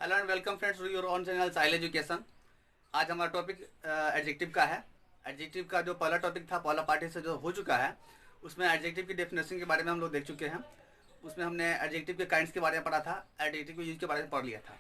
Hello and welcome friends to your on channel साइल education. आज हमारा टॉपिक एडजेक्टिव का है। एडजेक्टिव का जो पहला टॉपिक था, पहला पार्ट से जो हो चुका है, उसमें एडजेक्टिव की डेफिनेशन के बारे में हम लोग देख चुके हैं। उसमें हमने एडजेक्टिव के काइंड्स के बारे में पढ़ा था, एडजेक्टिव के यूज के बारे में पढ़ लिया था।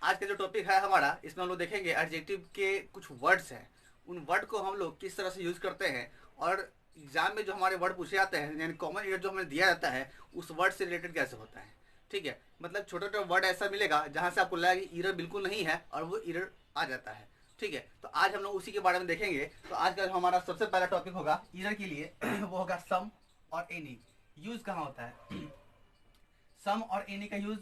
आज का जो टॉपिक है हमारा, इसमें हम लोग देखेंगे एडजेक्टिव के कुछ वर्ड्स हैं, उन वर्ड को हम लोग किस तरह से यूज करते हैं, और एग्जाम में जो हमारे वर्ड पूछे जाते हैं, यानी कॉमन ईयर जो हमें दिया जाता है, उस वर्ड से रिलेटेड कैसे होता है। ठीक है, मतलब छोटा छोटा वर्ड ऐसा मिलेगा जहां से आपको लगेगा कि एरर बिल्कुल नहीं है और वो एरर आ जाता है। ठीक है, तो आज हम लोग उसी के बारे में देखेंगे। तो आज का हमारा सबसे पहला टॉपिक होगा एरर के लिए वो होगा सम और एनी। यूज कहाँ होता है सम और एनी का यूज।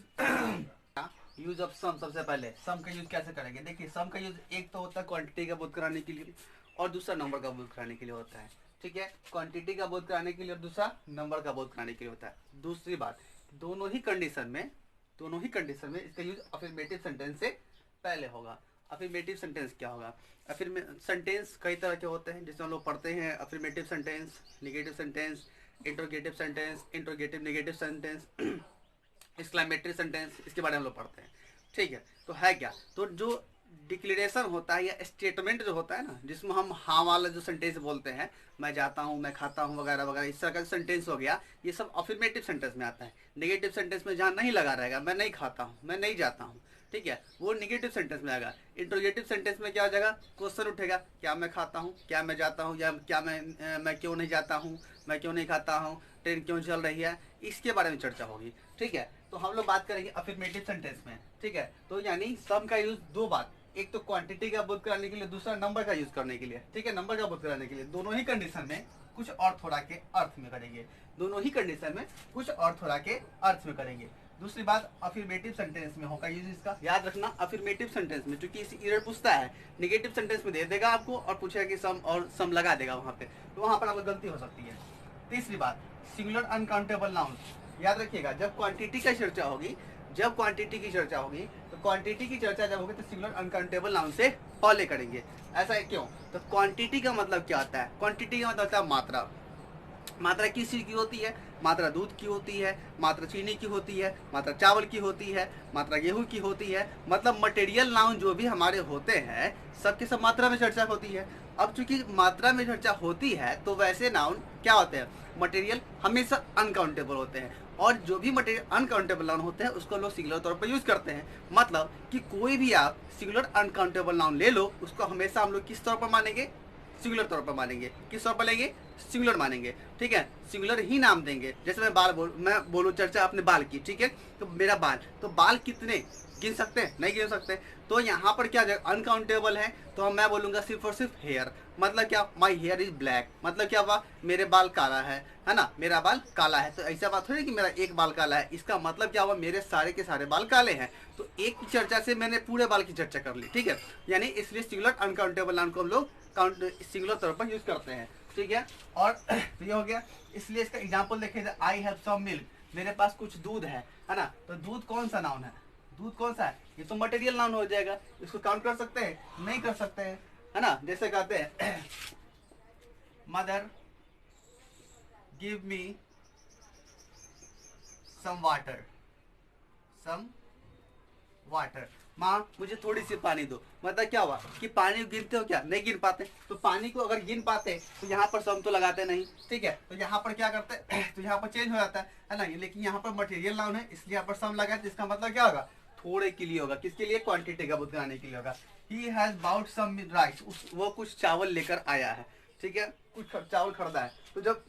यूज ऑफ सम, सबसे पहले सम का यूज कैसे करेंगे। देखिए, सम का यूज एक तो होता है क्वांटिटी का बोध कराने के लिए, और दूसरा नंबर का बोध कराने के लिए होता है। ठीक है, क्वांटिटी का बोध कराने के लिए और दूसरा नंबर का बोध कराने के लिए होता है। दूसरी बात, दोनों ही कंडीशन में इसका यूज अफर्मेटिव सेंटेंस से पहले होगा। अफर्मेटिव सेंटेंस क्या होगा? सेंटेंस कई तरह के होते हैं, जिसमें हम लोग पढ़ते हैं affirmative sentence, negative sentence, interrogative sentence, interrogative negative sentence, exclamatory sentence, इसके बारे में हम लोग पढ़ते हैं। ठीक है, तो है क्या, तो जो डिक्लेरेशन होता है या स्टेटमेंट जो होता है ना, जिसमें हम हाँ वाला जो सेंटेंस बोलते हैं, मैं जाता हूँ, मैं खाता हूँ, वगैरह वगैरह, इस तरह का सेंटेंस हो गया, ये सब अफर्मेटिव सेंटेंस में आता है। नेगेटिव सेंटेंस में जहाँ नहीं लगा रहेगा, मैं नहीं खाता हूँ, मैं नहीं जाता हूँ, ठीक है, वो नेगेटिव सेंटेंस में आएगा। इंट्रोगेटिव सेंटेंस में क्या हो जाएगा? क्वेश्चन उठेगा, क्या मैं खाता हूँ, क्या मैं जाता हूँ, या क्या मैं क्यों नहीं जाता हूँ, मैं क्यों नहीं खाता हूँ, ट्रेन क्यों चल रही है, इसके बारे में चर्चा होगी। ठीक है, तो हम लोग बात करेंगे अफर्मेटिव सेंटेंस में। ठीक है, तो यानी सम का यूज दो बात, एक तो क्वांटिटी का बोध कराने के लिए, दूसरा नंबर का यूज करने के लिए। ठीक है, नंबर का बोध कराने के लिए दोनों ही कंडीशन में कुछ और थोड़ा के अर्थ में करेंगे, दोनों ही कंडीशन में कुछ और थोड़ा के अर्थ में करेंगे। दूसरी बात, अफर्मेटिव सेंटेंस में होगा यूज इसका, याद रखना। अफर्मेटिव सेंटेंस में चूंकि इस एरर पूछता है, नेगेटिव सेंटेंस में दे देगा आपको और पूछेगा कि सम, और सम लगा देगा वहां पे, तो वहां पर आपको गलती हो सकती है। तीसरी बात, सिंगुलर अनकाउंटेबल नाउन। याद रखिएगा, जब क्वांटिटी की चर्चा होगी, तो क्वांटिटी की चर्चा जब होगी तो सिंगुलर अनकाउंटेबल नाउन से पहले करेंगे। ऐसा है क्यों? तो क्वांटिटी का मतलब क्या होता है? क्वांटिटी का मतलब होता है मात्रा। मात्रा किस चीज की होती है? मात्रा दूध की होती है, मात्रा चीनी की होती है, मात्रा चावल की होती है, मात्रा गेहूं की होती है। मतलब मटेरियल नाउन जो भी हमारे होते हैं, सबके सब मात्रा में चर्चा होती है। अब चूंकि मात्रा में चर्चा होती है, तो वैसे नाउन क्या होते हैं? मटेरियल हमेशा अनकाउंटेबल होते हैं, और जो भी मटेरियल अनकाउंटेबल नाउन होते हैं उसको लोग सिंगुलर तौर पर यूज करते हैं। मतलब कि कोई भी आप सिंगुलर अनकाउंटेबल नाउन ले लो, उसको हमेशा हम लोग किस तौर पर मानेंगे? सिंगुलर तौर पर मानेंगे। किस तौर पर लेंगे? सिंगुलर मानेंगे। ठीक है, सिंगुलर ही नाम देंगे। जैसे मैं बोलूँ चर्चा अपने बाल की, ठीक है, तो मेरा बाल, तो बाल कितने गिन सकते हैं? नहीं गिन सकते। तो यहाँ पर क्या अनकाउंटेबल है, तो मैं बोलूंगा सिर्फ और सिर्फ हेयर। मतलब क्या? My here is black. मतलब क्या हुआ? मेरे बाल काला है ना, मेरा बाल काला है। तो ऐसा बात हो रही कि मेरा एक बाल काला है, इसका मतलब क्या हुआ? मेरे सारे के सारे बाल काले हैं। तो एक की चर्चा से मैंने पूरे बाल की चर्चा कर ली। ठीक है, यानी इसलिए सिंगुलर अनकाउंटेबल नाउन को हम लोग काउंट सिंगुलर तौर पर यूज करते हैं। ठीक है, और तो ये हो गया। इसलिए इसका एग्जांपल देखें, आई हैव सम मिल्क, मेरे पास कुछ दूध है ना। तो दूध कौन सा नाउन है? दूध कौन सा है? ये तो मटेरियल नाउन हो जाएगा। इसको काउंट कर सकते हैं? नहीं कर सकते हैं, है ना। जैसे कहते हैं mother give me some water, some water, माँ मुझे थोड़ी सी पानी दो। मतलब क्या हुआ कि पानी गिनते हो क्या? नहीं गिन पाते। तो पानी को अगर गिन पाते तो यहाँ पर सम तो लगाते नहीं। ठीक है, तो यहाँ पर क्या करते तो यहाँ पर चेंज हो जाता है ना। लेकिन यहाँ पर मटेरियल नाउन है, इसलिए यहाँ पर सम लगा, जिसका मतलब क्या होगा? थोड़े के लिए होगा। किसके लिए? क्वांटिटी का बोध कराने के लिए होगा। He has bought some rice, वो कुछ चावल लेकर आया है। ठीक है, कुछ चावल खरीदा है। तो जब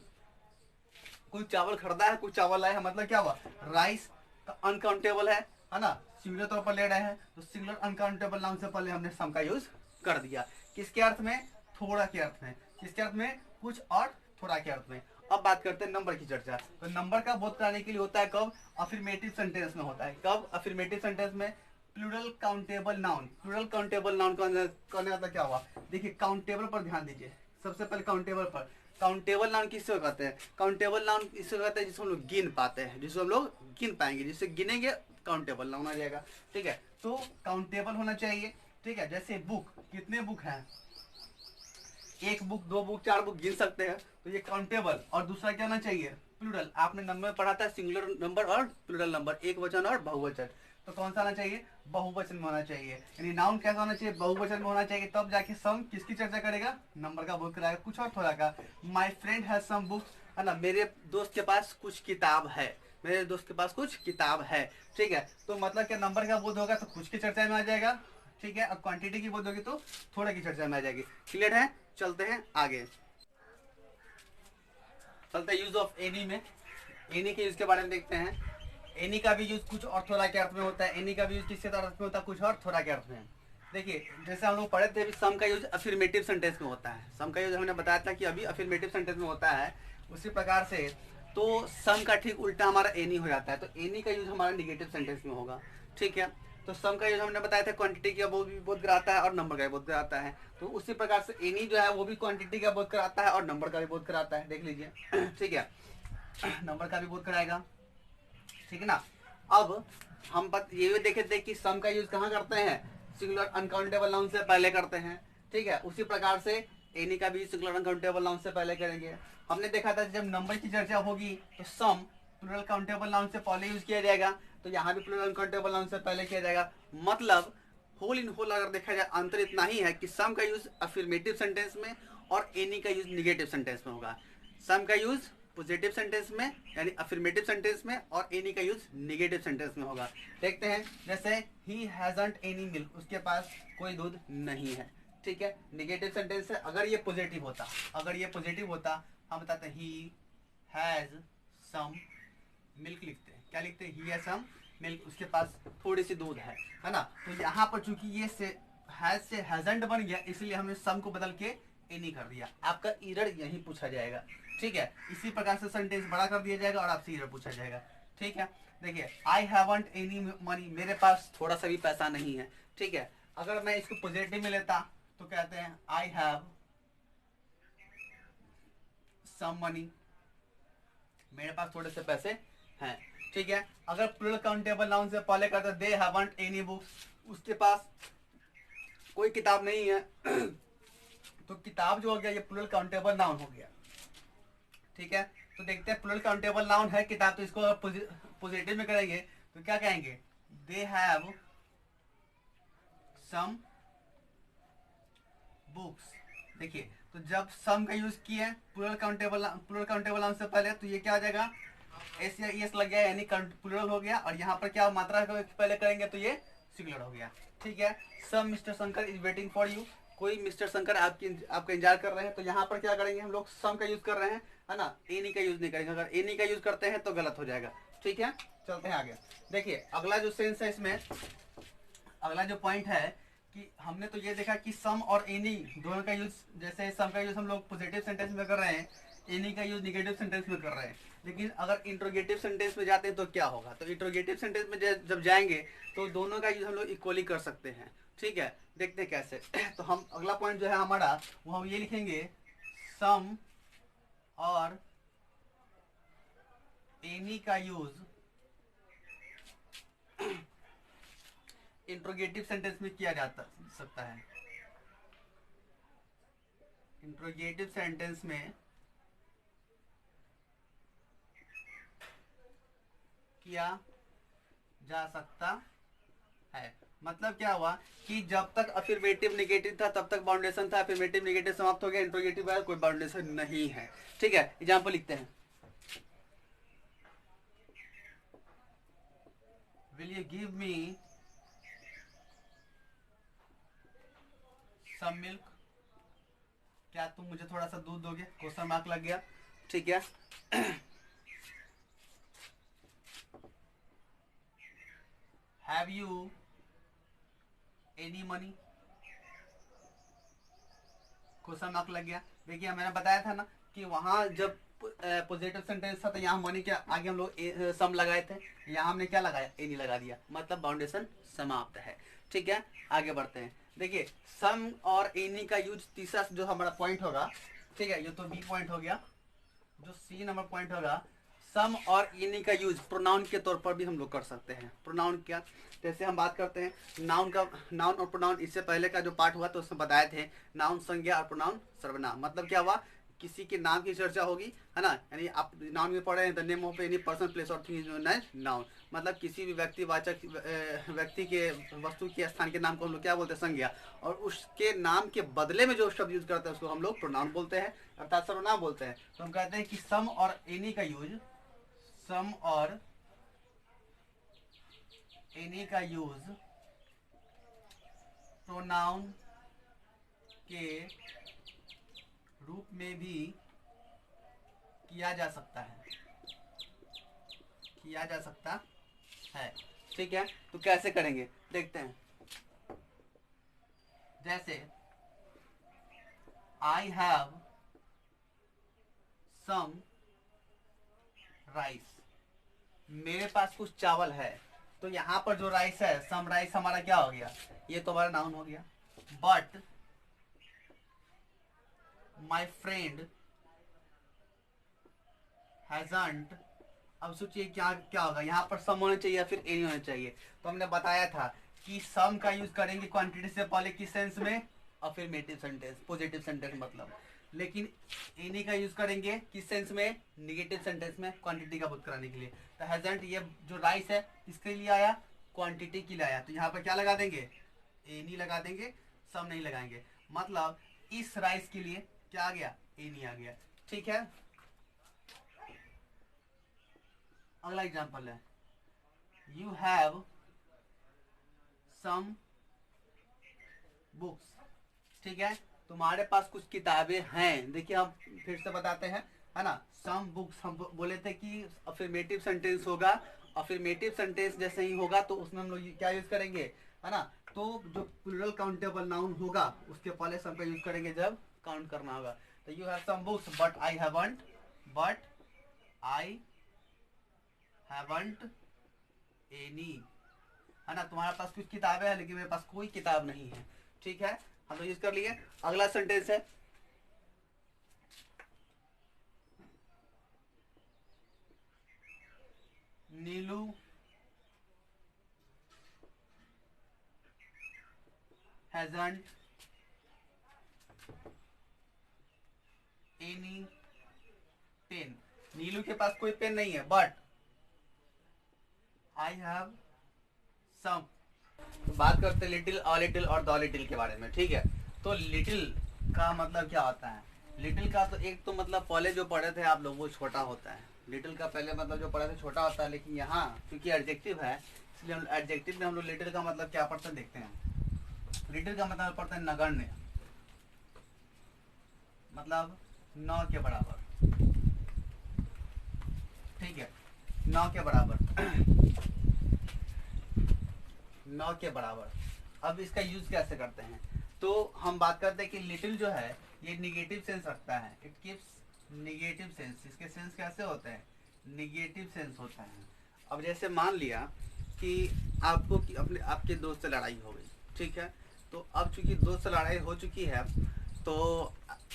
कुछ चावल खरीदा है, कुछ चावल लाया है, मतलब क्या हुआ? राइस अनकाउंटेबल है ना, सिंगुलर तौर पर ले रहे हैं, तो सिंगुलर अनकाउंटेबल नाउन से पहले हमने सम का यूज कर दिया। किसके अर्थ में? थोड़ा के अर्थ में। किसके अर्थ में? कुछ और थोड़ा के अर्थ में। अब बात करते हैं नंबर की चर्चा। तो नंबर का बोध कराने के लिए होता है कब? अफर्मेटिव सेंटेंस में होता है। कब? अफर्मेटिव सेंटेंस में। Plural countable noun, plural countable noun करने का क्या हुआ? देखिए, काउंटेबल पर ध्यान दीजिए। सबसे पहले काउंटेबल पर। काउंटेबल नाउन किससे कहते हैं? काउंटेबल नाउन इससे कहते हैं जिसको हम लोग गिन पाते हैं, जिसको हम लोग गिन पाएंगे, जिससे गिनेंगे काउंटेबल नाउन आ जाएगा। ठीक है, तो काउंटेबल होना चाहिए। ठीक है, जैसे बुक, कितने बुक हैं? एक बुक, दो बुक, चार बुक गिन सकते हैं, तो ये काउंटेबल। और दूसरा क्या होना चाहिए? प्लूरल। आपने नंबर में पढ़ा था सिंगुलर नंबर और प्लूरल नंबर, एक वचन और बहुवचन। तो कौन सा आना चाहिए, बहुवचन में होना चाहिए। यानी नाउन कैसा होना चाहिए, बहुवचन में होना चाहिए, तब जाके सम किसकी चर्चा करेगा, नंबर का बोध कराएगा, कुछ और थोड़ा का। My friend has some books, है ना, मेरे दोस्त के पास कुछ किताब है, मेरे दोस्त के पास कुछ किताब है, ठीक है। तो मतलब क्या, नंबर का बोध होगा तो कुछ की चर्चा में आ जाएगा, ठीक है, और क्वांटिटी की बोध होगी तो थोड़ा की चर्चा में आ जाएगी। क्लियर है, चलते हैं आगे, चलते हैं यूज ऑफ एनी में। एनी के यूज के बारे में देखते हैं। एनी का भी यूज कुछ और थोड़ा के अर्थ में होता है, एनी का भी यूज किसके अर्थ में होता है, कुछ और थोड़ा के अर्थ में। देखिए जैसे हम लोग पढ़े थे अभी, सम का यूज अफर्मेटिव सेंटेंस में होता है, सम का यूज हमने बताया था कि अभी अफर्मेटिव सेंटेंस में होता है, उसी प्रकार से तो सम का ठीक उल्टा हमारा एनी हो जाता है, तो एनी का यूज हमारा निगेटिव सेंटेंस में होगा, ठीक है। तो सम का यूज हमने बताया था क्वांटिटी का वो भी बोध कराता है और नंबर का भी बोध कराता है, तो उसी प्रकार से एनी जो है वो भी क्वांटिटी का बोध कराता है और नंबर का भी बोध कराता है, देख लीजिए ठीक है, नंबर का भी बोध कराएगा, ठीक है ना। अब हम ये भी देखे थे कि सम का यूज कहाँ करते हैं, सिंगुलर अनकाउंटेबल नाउन से पहले करते हैं, ठीक है। उसी प्रकार से एनी का भी सिंगुलर अनकाउंटेबल नाउन से पहले करेंगे। हमने देखा था जब नंबर की चर्चा होगी तो सम प्लूरल काउंटेबल नाउन से पहले यूज किया जाएगा, तो यहाँ भी प्लूरल अनकाउंटेबल नाउन से पहले किया जाएगा। मतलब होल इन होल अगर देखा जाए अंतर इतना ही है कि सम का यूज अफर्मेटिव सेंटेंस में और एनी का यूज निगेटिव सेंटेंस में होगा। सम का यूज पॉजिटिव सेंटेंस में यानी अफर्मेटिव सेंटेंस में और एनी का यूज निगेटिव सेंटेंस में होगा। देखते हैं, जैसे ही हैजंट एनी मिल्क, उसके पास कोई दूध नहीं है, ठीक है, निगेटिव सेंटेंस है। अगर ये पॉजिटिव होता, अगर ये पॉजिटिव होता, हम बताते हैं ही हैज सम मिल्क, लिखते हैं, क्या लिखते हैं, ही हैज सम मिल्क, उसके पास थोड़ी सी दूध है ना। तो यहाँ पर चूंकि ये से हैज से हैजंट बन गया, इसलिए हमने सम को बदल के एनी कर दिया। आपका एरर यही पूछा जाएगा, ठीक है। इसी प्रकार से सेंटेंस बड़ा कर दिया जाएगा और आपसे एरर पूछा जाएगा, ठीक है। देखिए आई हैवंट एनी मनी, मेरे पास थोड़ा सा भी पैसा नहीं है, ठीक है। अगर मैं इसको पॉजिटिव में लेता तो कहते हैं आई हैव सम मनी, मेरे पास थोड़े से पैसे हैं, ठीक है। अगर प्लूरल काउंटेबल नाउन से पहले कहते दे हैवंट एनी बुक्स, उसके पास कोई किताब नहीं है तो किताब जो हो गया ये प्लूरल काउंटेबल नाउन हो गया, ठीक है। तो देखते हैं प्लूरल काउंटेबल नाउन है किताब, तो इसको पॉजिटिव में करेंगे तो क्या कहेंगे, दे हैव सम बुक्स। देखिए तो जब सम का यूज किए प्लूरल काउंटेबल नाउन से पहले, तो ये क्या हो जाएगा, एस या एस लग गया यानी प्लूरल हो गया, और यहाँ पर क्या मात्रा पहले करेंगे तो ये सिंगुलर हो गया, ठीक है। Some Mister Shankar is waiting for you, कोई मिस्टर शंकर आपका इंतजार कर रहे हैं, तो यहाँ पर क्या करेंगे हम लोग, सम का यूज कर रहे हैं, है ना, एनी का यूज नहीं करेंगे। अगर एनी का यूज करते हैं तो गलत हो जाएगा, ठीक है। चलते हैं आगे। देखिए अगला जो सेंस है इसमें, अगला जो पॉइंट है कि हमने तो ये देखा कि सम और एनी दोनों का यूज, जैसे सम का यूज हम लोग पॉजिटिव सेंटेंस में कर रहे हैं, एनी का यूज निगेटिव सेंटेंस में कर रहे हैं। लेकिन अगर इंट्रोगेटिव सेंटेंस में जाते हैं तो क्या होगा, तो इंट्रोगेटिव सेंटेंस में जब जाएंगे तो दोनों का यूज हम लोग इक्वली कर सकते हैं, ठीक है। देखते हैं कैसे। तो हम अगला पॉइंट जो है हमारा वो हम ये लिखेंगे, सम और एनी का यूज इंट्रोगेटिव सेंटेंस में किया जा सकता है। इंट्रोगेटिव सेंटेंस में किया जा सकता है। मतलब क्या हुआ कि जब तक अफर्मेटिव नेगेटिव था तब तक बाउंडेशन था, अफर्मेटिव नेगेटिव समाप्त हो गया, इंट्रोगेटिव है कोई बाउंडेशन नहीं है, ठीक है। एग्जांपल लिखते हैं, will you give me some milk, क्या तुम मुझे थोड़ा सा दूध दोगे, क्वेश्चन मार्क लग गया, ठीक है। Have you any money, question mark लग गया। देखिए मैंने बताया था ना कि वहां जब पॉजिटिव सेंटेंस था तो यहाँ मनी के आगे हम लोग सम लगाए थे, यहाँ हमने क्या लगाया, एनी लगा दिया, मतलब बाउंडेशन समाप्त है, ठीक है। आगे बढ़ते हैं। देखिए सम और एनी का यूज तीसरा जो हमारा पॉइंट होगा, ठीक है, ये तो बी पॉइंट हो गया। जो सी नंबर पॉइंट होगा, सम और एनी का यूज प्रोनाउन के तौर पर भी हम लोग कर सकते हैं। प्रोनाउन क्या, जैसे हम बात करते हैं नाउन का, नाउन और प्रोनाउन, इससे पहले का जो पार्ट हुआ तो उसमें बताए थे नाउन संज्ञा और प्रोनाउन सर्वनाम। मतलब क्या हुआ किसी के नाम की चर्चा होगी, है ना, यानी आप नाम में पढ़े हैं the name of any person place और thing is known as noun, मतलब किसी भी व्यक्तिवाचक व्यक्ति के वस्तु के स्थान के नाम को हम लोग क्या बोलते हैं, संज्ञा, और उसके नाम के बदले में जो शब्द यूज करते हैं उसको हम लोग प्रोनाउन बोलते हैं, अर्थात सर्वनाम बोलते हैं। तो हम कहते हैं कि सम और एनी का यूज, सम और एनी का यूज प्रोनाउन के रूप में भी किया जा सकता है, किया जा सकता है। ठीक है, तो कैसे करेंगे देखते हैं। जैसे आई हैव सम राइस, मेरे पास कुछ चावल है, तो यहाँ पर जो राइस है, सम राइस हमारा क्या हो गया, ये तो हमारा नाउन हो गया। बट माई फ्रेंड हैजंट, अब सोचिए क्या क्या होगा, यहाँ पर सम होना चाहिए या फिर एनी होना चाहिए। तो हमने बताया था कि सम का यूज करेंगे क्वांटिटी से पहले किस सेंस में, अफर्मेटिव सेंटेंस, पॉजिटिव सेंटेंस मतलब, लेकिन एनी का यूज करेंगे किस सेंस में, निगेटिव सेंटेंस में, क्वांटिटी का बोध कराने के लिए। तो हैजंट, ये जो राइस है किसके लिए आया, क्वांटिटी के लिए आया, तो यहाँ पर क्या लगा देंगे, एनी लगा देंगे, सम नहीं लगाएंगे। मतलब इस राइस के लिए क्या आ गया, एनी आ गया। ठीक है, अगला एग्जांपल है, यू हैव सम बुक्स। ठीक है, तुम्हारे पास कुछ किताबें हैं। देखिए हम फिर से बताते हैं, है ना, सम बुक्स हम बोले थे कि अफर्मेटिव सेंटेंस होगा, अफर्मेटिव सेंटेंस जैसे ही होगा तो उसमें हम लोग क्या यूज करेंगे, है ना, तो जो प्लूरल काउंटेबल नाउन होगा उसके पहले सम का यूज करेंगे जब काउंट करना होगा। तो you have some books but I haven't, but I haven't any, है ना, तुम्हारे पास कुछ किताबें हैं लेकिन मेरे पास कोई किताब नहीं है। ठीक है, हम तो यूज कर लिए। अगला सेंटेंस है, नीलू हैजंट एनी पेन, नीलू के पास कोई पेन नहीं है, बट आई हैव सम। तो बात करते हैं लिटिल, अ लिटिल और द लिटिल के बारे में। ठीक है, तो लिटिल का मतलब क्या होता है, लिटिल का तो एक तो मतलब पहले जो पढ़े थे आप लोग वो छोटा होता है, लिटिल का पहले मतलब जो पढ़े थे छोटा होता है, लेकिन यहाँ क्योंकि एडजेक्टिव है इसलिए हम एडजेक्टिव में हम लोग लिटिल का मतलब क्या पढ़ते हैं देखते हैं। लिटिल का मतलब पढ़ते हैं नगण्य, मतलब नौ के बराबर। ठीक है, नौ के बराबर, नौ के बराबर। अब इसका यूज कैसे करते हैं, तो हम बात करते हैं कि लिटिल जो है ये निगेटिव सेंस रखता है, इट गिव्स निगेटिव सेंस। इसके सेंस कैसे होते हैं, निगेटिव सेंस होता है। अब जैसे मान लिया कि आपको अपने आपके दोस्त से लड़ाई हो गई, ठीक है, तो अब चूंकि दोस्त से लड़ाई हो चुकी है तो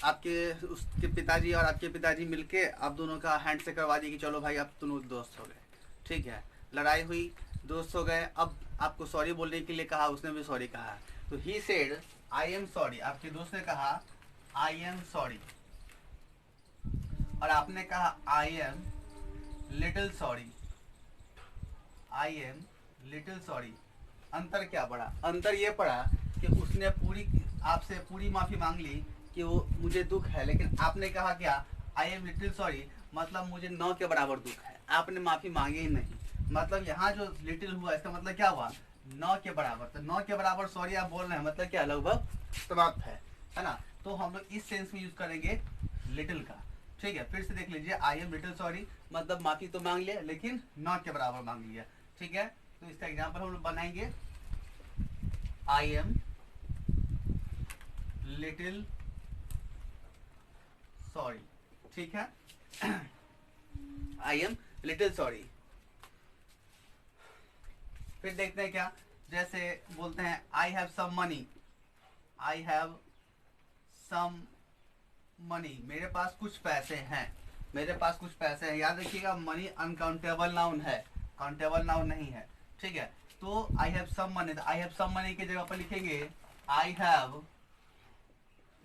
आपके उसके पिताजी और आपके पिताजी मिलके आप दोनों का हैंड से करवा दिए कि चलो भाई आप दोनों दोस्त हो गए। ठीक है, लड़ाई हुई, दोस्त हो गए, अब आपको सॉरी बोलने के लिए कहा, उसने भी सॉरी कहा, तो he said I am sorry, आपके दोस्त ने कहा आई एम सॉरी, और आपने कहा I am little sorry, I am little sorry. अंतर क्या पड़ा, अंतर ये पड़ा कि उसने पूरी आपसे पूरी माफी मांग ली कि वो मुझे दुख है, लेकिन आपने कहा क्या, आई एम लिटिल सॉरी, मतलब मुझे 9 के बराबर दुख है, आपने माफी मांगी ही नहीं। मतलब यहाँ जो लिटिल हुआ इसका मतलब क्या हुआ, 9 के बराबर। तो 9 के बराबर सॉरी आप बोल रहे हैं, मतलब क्या, लगभग समाप्त है ना। तो हम लोग इस सेंस में यूज करेंगे लिटिल का। ठीक है, फिर से देख लीजिए, आई एम लिटिल सॉरी मतलब माफी तो मांग लिया लेकिन 9 के बराबर मांग लिया। ठीक है, तो इसका एग्जाम्पल हम लोग बनाएंगे, आई एम लिटिल सॉरी। ठीक है, आई एम लिटिल सॉरी। फिर देखते हैं क्या, जैसे बोलते हैं I have some money, I have some money, मेरे पास कुछ पैसे हैं, मेरे पास कुछ पैसे हैं। याद रखिएगा मनी अनकाउंटेबल नाउन है, काउंटेबल नाउन नहीं है। ठीक है, तो आई हैव सम मनी, तो आई हैव सम मनी की जगह पर लिखेंगे I have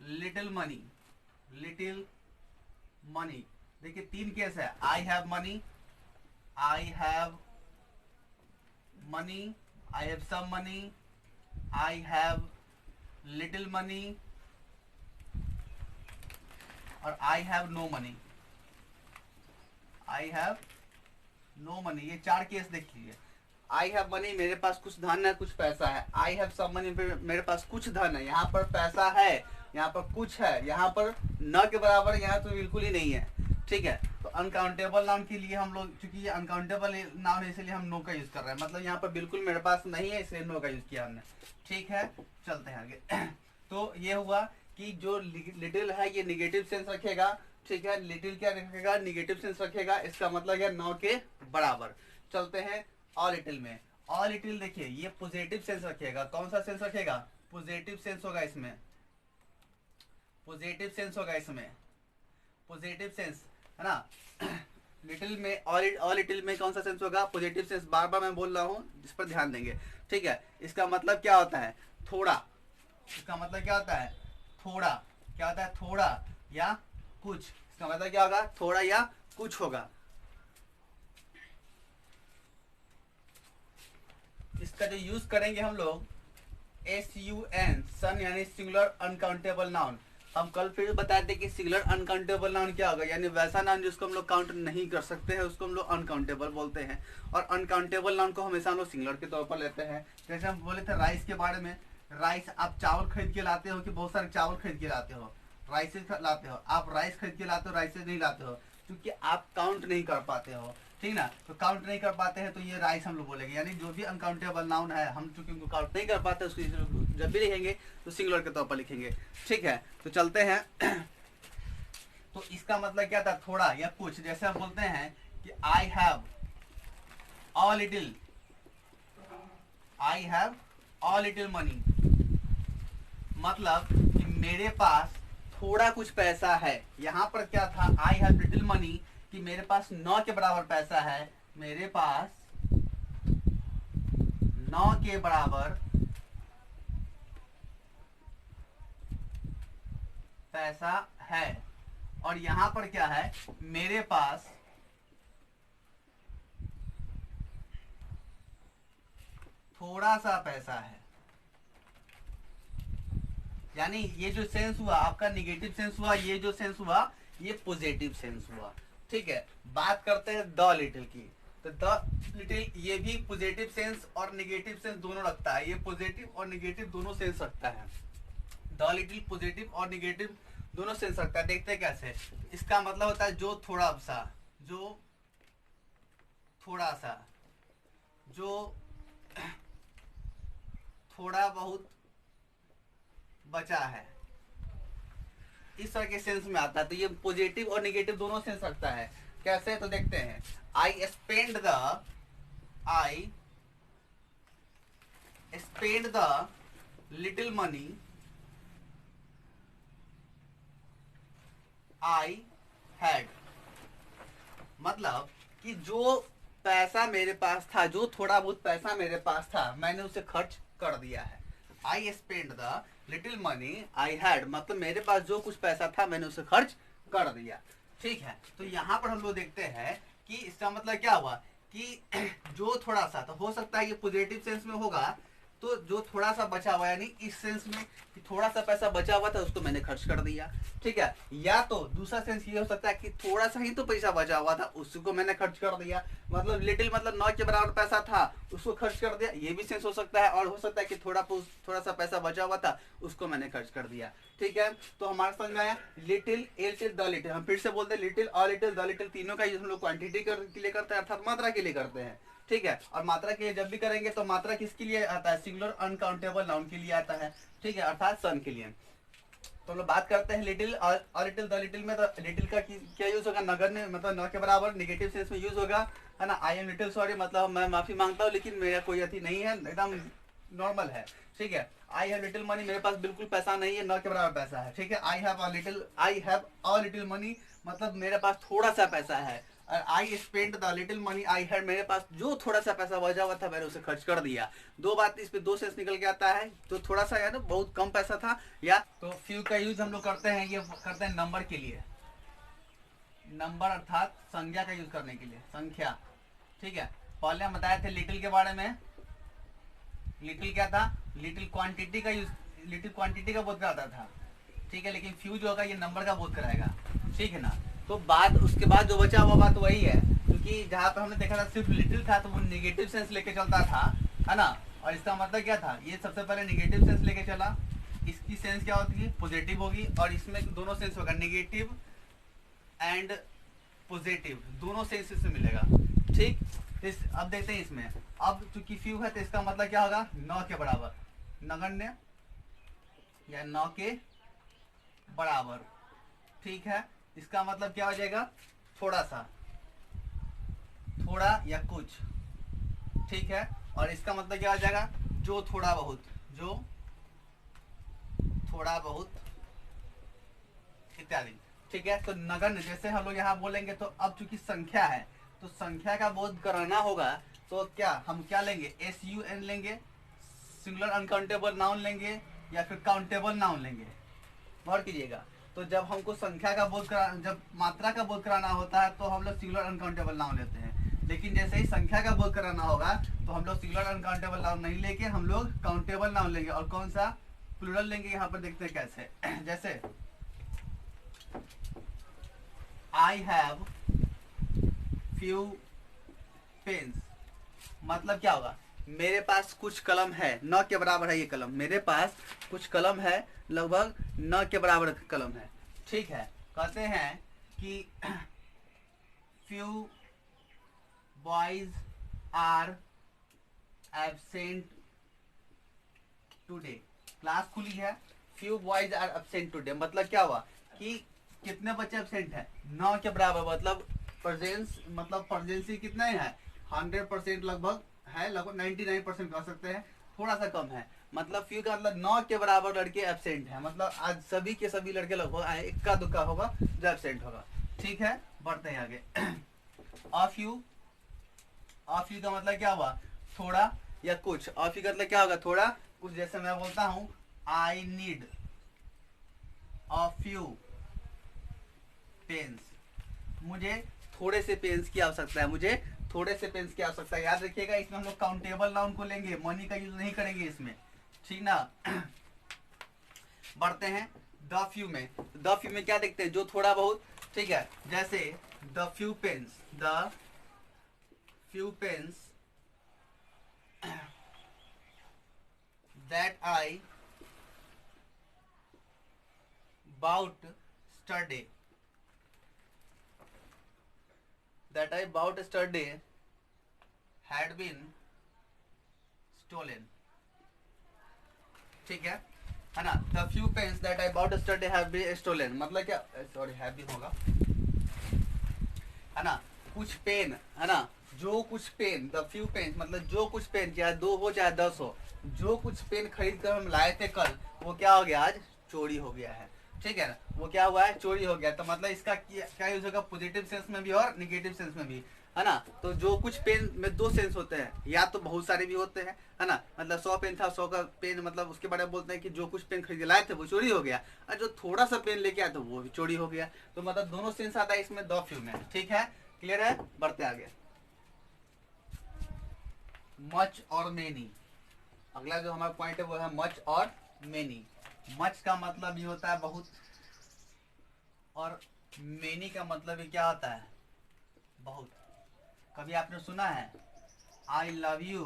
little money, little money. देखिए 3 केस है, I have money, I have money, I have some money, I have little money और I have no money. I have no money, ये 4 case देख लीजिए। आई हैव मनी, मेरे पास कुछ धन है, कुछ पैसा है। आई हैव सम मनी, मेरे पास कुछ धन है, यहाँ पर पैसा है, यहाँ पर कुछ है, यहाँ पर न के बराबर यहाँ तो बिल्कुल ही नहीं है। ठीक है, तो अनकाउंटेबल नाउन के लिए हम लोग, चूंकि ये अनकाउंटेबल नाउन है इसलिए हम नो का यूज कर रहे हैं, मतलब यहाँ पर बिल्कुल मेरे पास नहीं है इसलिए नो का यूज किया हमने। ठीक है, चलते हैं आगे। तो ये हुआ कि जो लिटिल है ये निगेटिव सेंस रखेगा। ठीक है, लिटिल क्या रखेगा, निगेटिव सेंस रखेगा, इसका मतलब है नो के बराबर। चलते हैं ऑल लिटिल में। ऑल लिटिल देखिए ये पॉजिटिव सेंस रखेगा। कौन सा सेंस रखेगा, पॉजिटिव सेंस होगा इसमें, पॉजिटिव सेंस होगा इसमें, पॉजिटिव सेंस है ना। लिटिल में ऑल लिटिल में कौन सा सेंस होगा, पॉजिटिव सेंस। बार बार मैं बोल रहा हूँ, इस पर ध्यान देंगे। ठीक है, इसका मतलब क्या होता है, थोड़ा। इसका मतलब क्या होता है, थोड़ा। क्या होता है, थोड़ा या कुछ। इसका मतलब क्या होगा, थोड़ा या कुछ होगा। इसका जो यूज करेंगे हम लोग SUN, सन यानी सिंगुलर अनकाउंटेबल नाउन। हम कल फिर बताए थे कि सिंगुलर अनकाउंटेबल नाउन क्या होगा, यानी वैसा नाउन जिसको हम लोग काउंट नहीं कर सकते हैं उसको हम लोग अनकाउंटेबल बोलते हैं। और अनकाउंटेबल नाउन को हमेशा हम लोग सिंगुलर के तौर पर लेते हैं। जैसे हम बोले थे राइस के बारे में, राइस आप चावल खरीद के लाते हो कि बहुत सारे चावल खरीद के लाते हो, राइसेस लाते हो। आप राइस खरीद के लाते हो, राइसेस नहीं लाते हो, क्योंकि आप काउंट नहीं कर पाते हो। ठीक ना, तो काउंट नहीं कर पाते हैं तो ये राइस हम लोग बोलेंगे। यानी जो भी अनकाउंटेबल नाउन है, हम चूंकि उनको काउंट नहीं कर पाते उसको जब भी लिखेंगे तो सिंगुलर के तौर पर लिखेंगे। ठीक है, तो चलते हैं। तो इसका मतलब क्या था, थोड़ा या कुछ। जैसे हम बोलते हैं कि I have a little, I have a little money, मतलब कि मेरे पास थोड़ा कुछ पैसा है। यहाँ पर क्या था, आई हैव लिटिल मनी, कि मेरे पास 9 के बराबर पैसा है, मेरे पास 9 के बराबर पैसा है। और यहां पर क्या है, मेरे पास थोड़ा सा पैसा है। यानी ये जो सेंस हुआ आपका निगेटिव सेंस हुआ, ये जो सेंस हुआ ये पॉजिटिव सेंस हुआ। ठीक है, बात करते हैं द लिटिल की। तो द लिटिल ये भी पॉजिटिव सेंस और निगेटिव सेंस दोनों रखता है। ये पॉजिटिव और निगेटिव दोनों सेंस रखता है। द लिटिल पॉजिटिव और निगेटिव दोनों सेंस रखता है। देखते हैं कैसे। इसका मतलब होता है जो थोड़ा सा, जो थोड़ा सा, जो थोड़ा बहुत बचा है, इस तरह के सेंस में आता है। तो ये पॉजिटिव और नेगेटिव दोनों सेंस रखता है। कैसे, तो देखते हैं। I spend the little money I had, मतलब कि जो पैसा मेरे पास था, जो थोड़ा बहुत पैसा मेरे पास था, मैंने उसे खर्च कर दिया है। I spend the little money I had, मतलब मेरे पास जो कुछ पैसा था मैंने उसे खर्च कर दिया। ठीक है, तो यहाँ पर हम लोग देखते हैं कि इसका मतलब क्या हुआ कि जो थोड़ा सा, तो हो सकता है ये पॉजिटिव सेंस में होगा, तो जो थोड़ा सा बचा हुआ, यानी इस सेंस में कि थोड़ा सा पैसा बचा हुआ था उसको मैंने खर्च कर दिया। ठीक है, या तो दूसरा सेंस ये हो सकता है कि थोड़ा सा ही तो पैसा बचा हुआ था उसको मैंने खर्च कर दिया, मतलब लिटिल मतलब 9 के बराबर पैसा था उसको खर्च कर दिया, ये भी सेंस हो सकता है। और हो सकता है कि थोड़ा सा पैसा बचा हुआ था उसको मैंने खर्च कर दिया। ठीक है, तो हमारे समझ में आया little, a little, the little. हम फिर से बोलते हैं little, a little, the little, तीनों का यूज हम लोग क्वांटिटी के लिए करते हैं, अर्थात मात्रा के लिए करते हैं। ठीक है, और मात्रा के लिए जब भी करेंगे तो मात्रा किसके लिए आता है, सिंगुलर अनकाउंटेबल नाउन के लिए आता है। ठीक है, अर्थात सन के लिए। तो हम लोग बात करते हैं लिटिल और लिटिल, द लिटिल में। तो लिटिल का क्या यूज होगा, नगण्य, मतलब 9 के बराबर, नेगेटिव सेंस में यूज होगा, है ना। आई एम लिटिल सॉरी, मतलब मैं माफी मांगता हूँ लेकिन मेरा कोई अति नहीं है, एकदम नॉर्मल है। ठीक है, आई हैव लिटिल मनी, मेरे पास बिल्कुल पैसा नहीं है, 9 के बराबर पैसा है। ठीक है, I have a little money, मतलब मेरे पास थोड़ा सा पैसा है। और I spend the little money I had, मेरे पास जो थोड़ा सा पैसा बचा हुआ था मैंने उसे खर्च कर दिया। दो बात, इस पे दो सेंस निकल के आता है। तो थोड़ा सा या तो बहुत कम पैसा था, या तो फ्यू का यूज हम लोग करते हैं, ये करते हैं नंबर के लिए। नंबर अर्थात संख्या का यूज करने के लिए, संख्या। ठीक है, पहले हम बताए थे लिटिल के बारे में। लिटिल क्या था? लिटिल क्वांटिटी का यूज, लिटिल क्वांटिटी का बोध कराता था। ठीक है, लेकिन फ्यू जो होगा ये नंबर का बोध कराएगा। ठीक है ना। तो बात उसके बाद जो बचा हुआ बात वही है, क्योंकि जहाँ पर हमने देखा था सिर्फ लिटिल था तो वो निगेटिव सेंस लेके चलता था, है ना। और इसका मतलब क्या था? ये सबसे पहले निगेटिव सेंस लेके चला। इसकी सेंस क्या होती है? पॉजिटिव होगी। और इसमें दोनों सेंस होगा, निगेटिव एंड पॉजिटिव, दोनों सेंस इसमें मिलेगा। ठीक, अब देखते हैं इसमें। अब चूंकि फ्यू है तो इसका मतलब क्या होगा? 9 के बराबर, नगण्य या 9 के बराबर। ठीक है, इसका मतलब क्या हो जाएगा? थोड़ा सा, थोड़ा या कुछ। ठीक है, और इसका मतलब क्या हो जाएगा? जो थोड़ा बहुत, जो थोड़ा बहुत इत्यादि। ठीक है, तो नगण्य जैसे हम लोग यहाँ बोलेंगे, तो अब चूंकि संख्या है तो संख्या का बोध कराना होगा, तो क्या हम क्या लेंगे? SUN लेंगे, सिंगुलर अनकाउंटेबल नाउन लेंगे, या फिर काउंटेबल नाउन लेंगे। गौर कीजिएगा, तो जब हमको संख्या का बोध करा, जब मात्रा का बोध कराना होता है तो हम लोग सिंगुलर अनकाउंटेबल नाउन लेते हैं, लेकिन जैसे ही संख्या का बोध कराना होगा तो हम लोग सिंगुलर अनकाउंटेबल नाउन नहीं लेके हम लोग काउंटेबल नाउन लेंगे। और कौन सा? प्लूरल लेंगे। यहाँ पर देखते हैं कैसे। जैसे I have few pens, मतलब क्या होगा? मेरे पास कुछ कलम है, 9 के बराबर है ये कलम। मेरे पास कुछ कलम है, लगभग 9 के बराबर कलम है। ठीक है, कहते हैं कि few boys are absent today, class खुली है, few boys are absent today, मतलब क्या हुआ कि कितने बच्चे एब्सेंट है? 9 के बराबर, मतलब प्रेजेंस, मतलब प्रेजेंसी कितना है? 100% लगभग है, लगभग 99% कह सकते हैं, थोड़ा सा कम है। मतलब फ्यू का मतलब 9 के बराबर लड़के एब्सेंट हैं, मतलब आज सभी के सभी लड़के लगभग आए, इक्का दुक्का होगा जो एब्सेंट होगा। ठीक है, बढ़ते हैं आगे। ऑफ यू, ऑफ यू का मतलब क्या हुआ? थोड़ा या कुछ। ऑफ यू का मतलब क्या होगा? थोड़ा कुछ। जैसे मैं बोलता हूँ I need of you pens, मुझे थोड़े से पेन्स की आवश्यकता है, मुझे थोड़े से पेन्स की आवश्यकता है। याद रखिएगा, इसमें हम लोग काउंटेबल नाउन को लेंगे, मनी का यूज नहीं करेंगे इसमें। ठीक ना। बढ़ते हैं द फ्यू में। द फ्यू में क्या देखते हैं? जो थोड़ा बहुत। ठीक है, जैसे the few pens, the few pens that I bought yesterday, that I bought yesterday had been stolen. ठीक है ना। The few pens that I bought yesterday have been stolen, मतलब क्या? सॉरी, have been होगा, है ना। कुछ पेन, है ना, जो कुछ पेन, द फ्यू पेन मतलब जो कुछ पेन, चाहे 2 हो चाहे 10 हो, जो कुछ पेन खरीद कर हम लाए थे कल, वो क्या हो गया? आज चोरी हो गया है। ठीक है ना, वो क्या हुआ है? चोरी हो गया। तो मतलब इसका क्या यूज होगा? पॉजिटिव सेंस में भी और निगेटिव सेंस में भी, है ना। तो जो कुछ पेन में 2 सेंस होते हैं, या तो बहुत सारे भी होते हैं, है ना। मतलब 100 पेन था, 100 का पेन, मतलब उसके बारे में बोलते हैं कि जो कुछ पेन खरीद लाए थे वो चोरी हो गया, और जो थोड़ा सा पेन लेके आया तो वो भी चोरी हो गया। तो मतलब दोनों सेंस आता है इसमें द फ्यू में। ठीक है, क्लियर है? बढ़ते आगे। मच और मेनी, अगला जो हमारा पॉइंट है वो है मच और मेनी। मच का मतलब ये होता है बहुत, और मेनी का मतलब ये क्या होता है? बहुत। कभी आपने सुना है I love you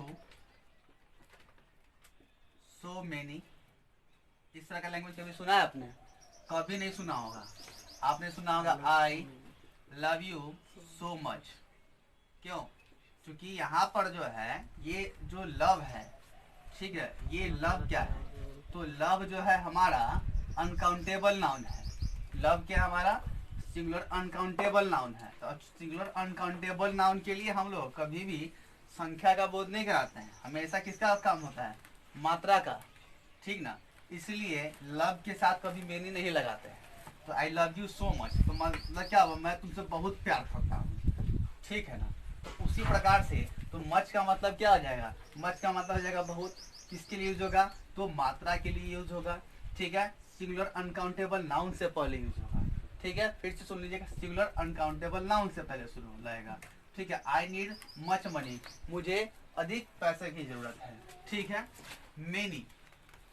so many? इस तरह का लैंग्वेज कभी सुना है आपने? कभी नहीं सुना होगा। आपने सुना होगा I love you so much. क्यों? क्योंकि यहाँ पर जो है, ये जो लव है, ठीक है, ये लव क्या है? तो लव जो है हमारा अनकाउंटेबल नाउन है। लव क्या हमारा? सिंगुलर अनकाउंटेबल नाउन है। तो सिंगुलर अनकाउंटेबल नाउन के लिए हम लोग कभी भी संख्या का बोध नहीं कराते हैं, हमेशा किसका काम होता है? मात्रा का। ठीक ना, इसलिए लव के साथ कभी मेनी नहीं लगाते हैं। तो I love you so much, तो मतलब क्या हुआ? मैं तुमसे बहुत प्यार करता हूँ। ठीक है ना। तो उसी प्रकार से तो मच का मतलब क्या हो जाएगा? मच का मतलब हो जाएगा बहुत। किसके लिए यूज होगा? तो मात्रा के लिए यूज होगा। ठीक है, सिंगुलर अनकाउंटेबल नाउन से पहले यूज होगा। ठीक है, फिर से सुन लीजिएगा, सिंगुलर अनकाउंटेबल नाउन से पहले शुरू हो जाएगा। ठीक है, आई नीड मच मनी, मुझे अधिक पैसे की जरूरत है। ठीक है, मेनी,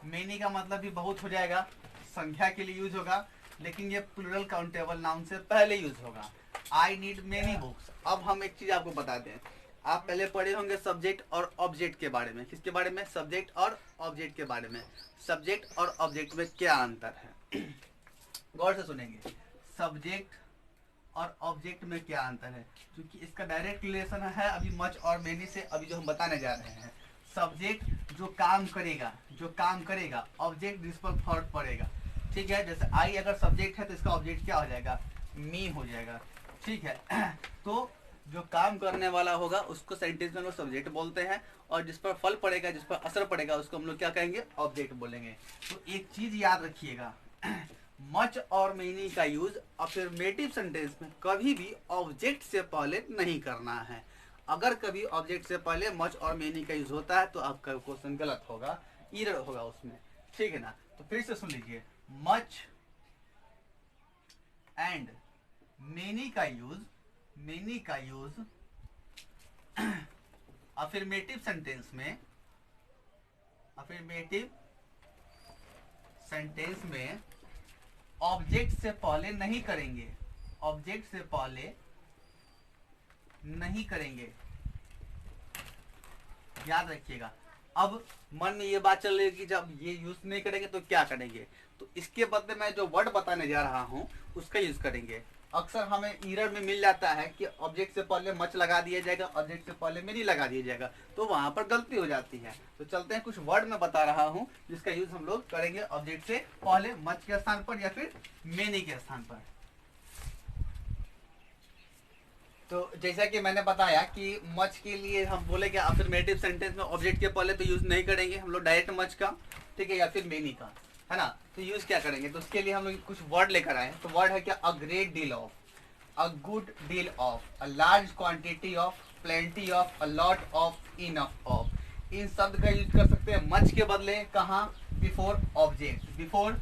मेनी का मतलब भी बहुत हो जाएगा, संख्या के लिए यूज होगा, लेकिन ये प्लूरल काउंटेबल नाउन से पहले यूज होगा। I need many books. अब हम एक चीज आपको बताते हैं, आप पहले पढ़े होंगे सब्जेक्ट और ऑब्जेक्ट के बारे में। किसके बारे में? सब्जेक्ट और ऑब्जेक्ट के बारे में। सब्जेक्ट और ऑब्जेक्ट में क्या अंतर है? गौर से सुनेंगे, सब्जेक्ट और ऑब्जेक्ट में क्या अंतर है, क्योंकि इसका डायरेक्ट रिलेशन है अभी मच और मेनी से, अभी जो हम बताने जा रहे हैं। सब्जेक्ट जो काम करेगा, जो काम करेगा, ऑब्जेक्ट जिस पर फर्क पड़ेगा। ठीक है, जैसे आई अगर सब्जेक्ट है तो इसका ऑब्जेक्ट क्या हो जाएगा? मी हो जाएगा। ठीक है, तो जो काम करने वाला होगा उसको सेंटेंस में हम लोग सब्जेक्ट बोलते हैं, और जिस पर फल पड़ेगा, जिस पर असर पड़ेगा, उसको हम लोग क्या कहेंगे? ऑब्जेक्ट बोलेंगे। तो एक चीज याद रखिएगा, मच और मेनी का यूज अफर्मेटिव सेंटेंस में कभी भी ऑब्जेक्ट से पहले नहीं करना है। अगर कभी ऑब्जेक्ट से पहले मच और मेनी का यूज होता है तो आपका क्वेश्चन गलत होगा, एरर होगा उसमें। ठीक है ना, तो फिर से सुन लीजिए, मच एंड मेनी का यूज, मेनी का यूज अफर्मेटिव सेंटेंस में, अफर्मेटिव सेंटेंस में ऑब्जेक्ट से पहले नहीं करेंगे, ऑब्जेक्ट से पहले नहीं करेंगे, याद रखिएगा। अब मन में ये बात चल रही है कि जब ये यूज नहीं करेंगे तो क्या करेंगे, तो इसके बदले मैं जो वर्ड बताने जा रहा हूं उसका यूज करेंगे। अक्सर हमें एरर में मिल जाता है कि ऑब्जेक्ट से पहले मच लगा दिया जाएगा, ऑब्जेक्ट से पहले मेनी लगा दिया जाएगा, तो वहां पर गलती हो जाती है। तो चलते हैं, कुछ वर्ड मैं बता रहा हूं जिसका यूज हम लोग करेंगे ऑब्जेक्ट से पहले मच के स्थान पर या फिर मेनी के स्थान पर। तो जैसा कि मैंने बताया कि मच के लिए हम बोले कि अफर्मेटिव सेंटेंस में ऑब्जेक्ट के पहले तो यूज नहीं करेंगे हम लोग डायरेक्ट मच का, ठीक है, या फिर मेनी का, है ना। तो यूज क्या करेंगे, तो उसके लिए हम लोग कुछ वर्ड लेकर आए। तो वर्ड है क्या? A great deal of, a good deal of, a large quantity of, plenty of, a lot of, enough of. इन शब्द का यूज कर सकते हैं मच के बदले, कहाँ? Before object, before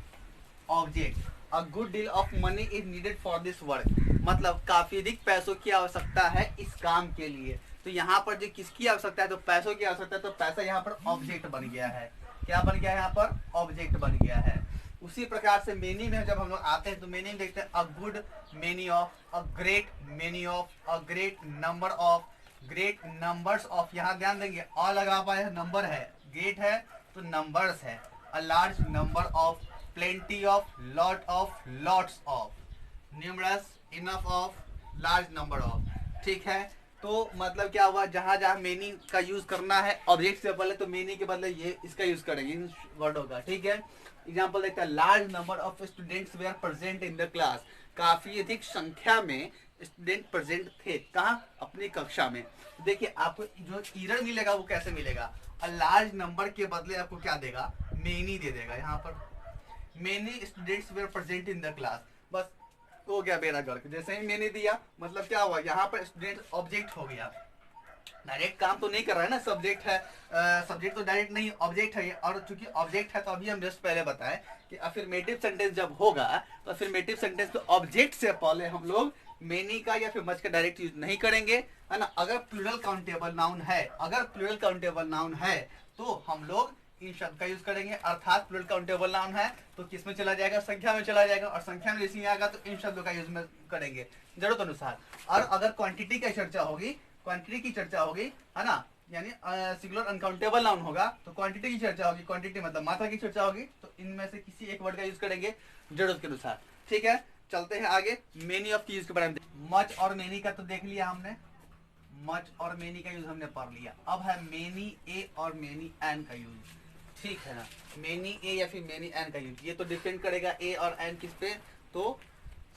object. A good deal of money is needed for this work, मतलब काफी अधिक पैसों की आवश्यकता है इस काम के लिए। तो यहाँ पर जो किसकी आवश्यकता है, तो पैसों की आवश्यकता है, तो पैसा यहाँ पर ऑब्जेक्ट बन गया है। क्या बन गया है? यहाँ पर ऑब्जेक्ट बन गया है। उसी प्रकार से मेनी में जब हम लोग आते हैं तो मेनी में देखते हैं a good many of, a great many of, a great number of, great numbers of. यहाँ ध्यान देंगे अ लगा पाए, नंबर है, ग्रेट है तो नंबर्स है। A large number of, plenty of, lot of, lots of, numerous, enough of, large number of। ठीक है, तो मतलब क्या हुआ, जहां जहां मेनी का यूज करना है ऑब्जेक्ट से पहले तो मेनी के बदले ये इसका यूज करेंगे इन वर्डों का। ठीक है, एग्जांपल देखते हैं, large number of students were present in the class, काफी अधिक संख्या में स्टूडेंट प्रेजेंट थे, कहाँ? अपनी कक्षा में। देखिए आपको जो एरर मिलेगा वो कैसे मिलेगा, अ लार्ज नंबर के बदले आपको क्या देगा? मेनी दे देगा। यहाँ पर many students were present in the class, बस हो गया बेड़ा गर्क। जैसे ही मैंने दिया मतलब क्या हुआ, यहाँ पर स्टूडेंट ऑब्जेक्ट हो गया, डायरेक्ट काम तो नहीं कर रहा है ना, सब्जेक्ट है, सब्जेक्ट तो डायरेक्ट नहीं, ऑब्जेक्ट है। और चूंकि ऑब्जेक्ट है तो अभी हम जस्ट पहले बताएं कि अफर्मेटिव सेंटेंस जब होगा तो अफर्मेटिव सेंटेंस में ऑब्जेक्ट से पहले हम लोग मेनी का या फिर मच का डायरेक्ट यूज नहीं करेंगे, है ना। अगर प्लूरल काउंटेबल नाउन है, अगर प्लूरल काउंटेबल नाउन है तो हम लोग इन शब्द का यूज करेंगे। अर्थात प्लूरल काउंटेबल नाउन है तो किस में चला जाएगा? संख्या में चला जाएगा, और संख्या में जैसे आएगा तो इन शब्दों का यूज में करेंगे जरूरत अनुसार। और अगर क्वांटिटी की चर्चा होगी, क्वांटिटी की चर्चा होगी, है ना, यानी सिंगुलर अनकाउंटेबल नाउन होगा तो क्वांटिटी की चर्चा होगी, क्वांटिटी मतलब मात्रा की चर्चा होगी, तो इनमें से किसी एक वर्ड का यूज करेंगे जरूरत के अनुसार। ठीक है, चलते हैं आगे मेनी ऑफ की यूज के बारे में। मच और मेनी का तो देख लिया हमने, मच और मेनी का यूज हमने पढ़ लिया। अब है मेनी ए और मेनी एन का यूज। ठीक है ना, मेनी ए या फिर मेनी एन का यूज, ये तो डिपेंड करेगा ए और एन किस पे, तो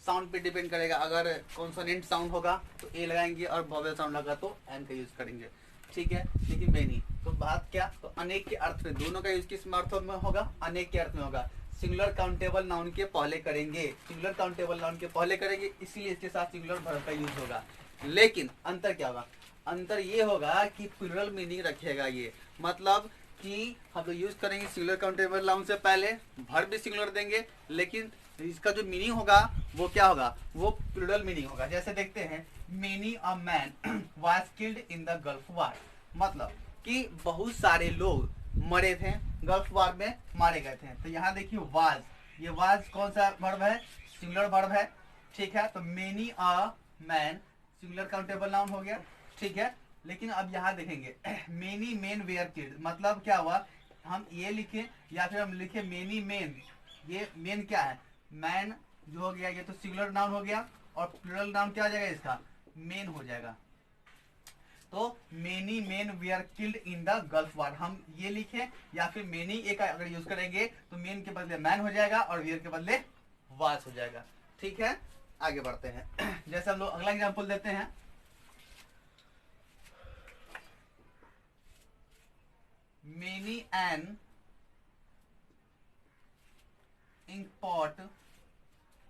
साउंड पे डिपेंड करेगा। अगर कॉन्सोनेंट साउंड होगा तो ए लगाएंगे और वोवेल साउंड लगा तो एन का यूज करेंगे। ठीक है, लेकिन मेनी तो बात क्या, तो अनेक के अर्थ में, दोनों का यूज किस अर्थ में होगा? अनेक के अर्थ में होगा। सिंगुलर काउंटेबल नाउन के पहले करेंगे, सिंगुलर काउंटेबल नाउन के पहले करेंगे, इसलिए इसके साथ सिंगुलर वर्ब का यूज होगा। लेकिन अंतर क्या होगा? अंतर ये होगा कि प्लूरल मीनिंग रखेगा ये, मतलब कि हम लोग यूज करेंगे सिंगुलर काउंटेबल नाउन से पहले, वर्ब भी सिंगुलर देंगे, लेकिन तो इसका जो मीनिंग होगा वो क्या होगा, वो प्लूरल मीनिंग होगा। जैसे देखते हैं, many a man was killed in the gulf war, मतलब कि बहुत सारे लोग मरे थे, गल्फ वार में मारे गए थे। तो यहाँ देखिए वाज, ये वाज कौन सा वर्ब है, सिंगुलर वर्ब है, ठीक है। तो many a man singular countable noun हो गया, ठीक है। लेकिन अब यहाँ देखेंगे मेनी मेन वेयर किल्ड, मतलब क्या हुआ, हम ये लिखे या फिर हम लिखे मेनी मेन, ये मेन क्या है, मैन जो हो गया, ये तो सिंगुलर नाउन हो गया, और प्लूरल नाउन क्या हो जाएगा इसका, मेन हो जाएगा। तो many men were killed in the gulf war, हम ये लिखे या फिर मेनी एक अगर यूज करेंगे तो मेन के बदले मैन हो जाएगा और वेयर के बदले वास हो जाएगा, ठीक है। आगे बढ़ते हैं जैसे हम लोग अगला एग्जांपल देते हैं, many an ink pot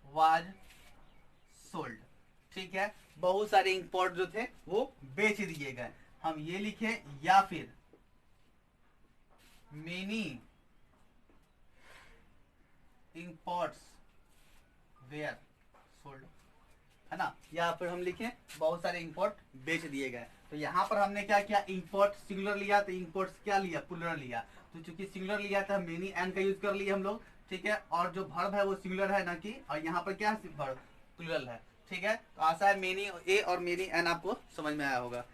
was sold, ठीक है। बहुत सारे इंक पॉट जो थे वो बेच दिए गए, हम ये लिखे, या फिर many ink pots were sold, है ना, या फिर हम लिखे बहुत सारे इंक पॉट बेच दिए गए। तो यहाँ पर हमने क्या किया, इंक पॉट सिंगुलर लिया, तो इंक पॉट्स क्या लिया, प्लूरल लिया। तो चूंकि सिंगुलर लिया था, मेनी एन का यूज कर लिए हम लोग, ठीक है। और जो वर्ब है वो सिंगुलर है ना कि, और यहाँ पर क्या वर्ब प्लूरल है, ठीक है। तो आशा है मेनी ए और मेनी एन आपको समझ में आया होगा।